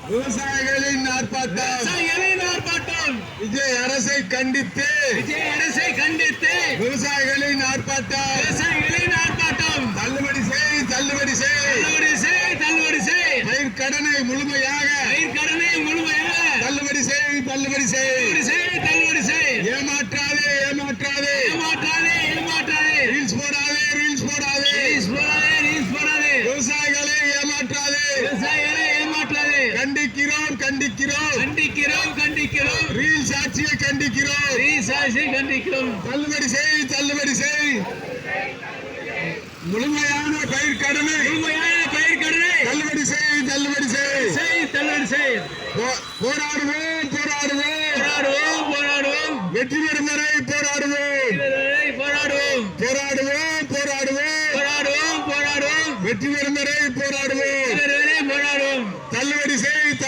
விவசாயிகளின் ஆர்ப்பாட்டம் விஜய் அரசை கண்டித்து விவசாயிகளின் ஆர்ப்பாட்டம் தள்ளுபடி செய் பயிர் கடனை முழுமையாக தள்ளுபடி செய் ஏமாற்றாதே ரீல்ஸ் போடாதே விவசாயிகளை ஏமாற்றாதே கண்டிக்கிறோம் ரீல்ஸ் ஆட்சியை கண்டிக்கிறோம் தள்ளுபடி செய் முழுமையான பயிர் கடனை தள்ளுபடி செய் போராடுவோம் வெற்றி பெறும் வரை போராடுவோம் வெற்றி பெறும் வரை போராடுவோம் தள்ளுபடி செய்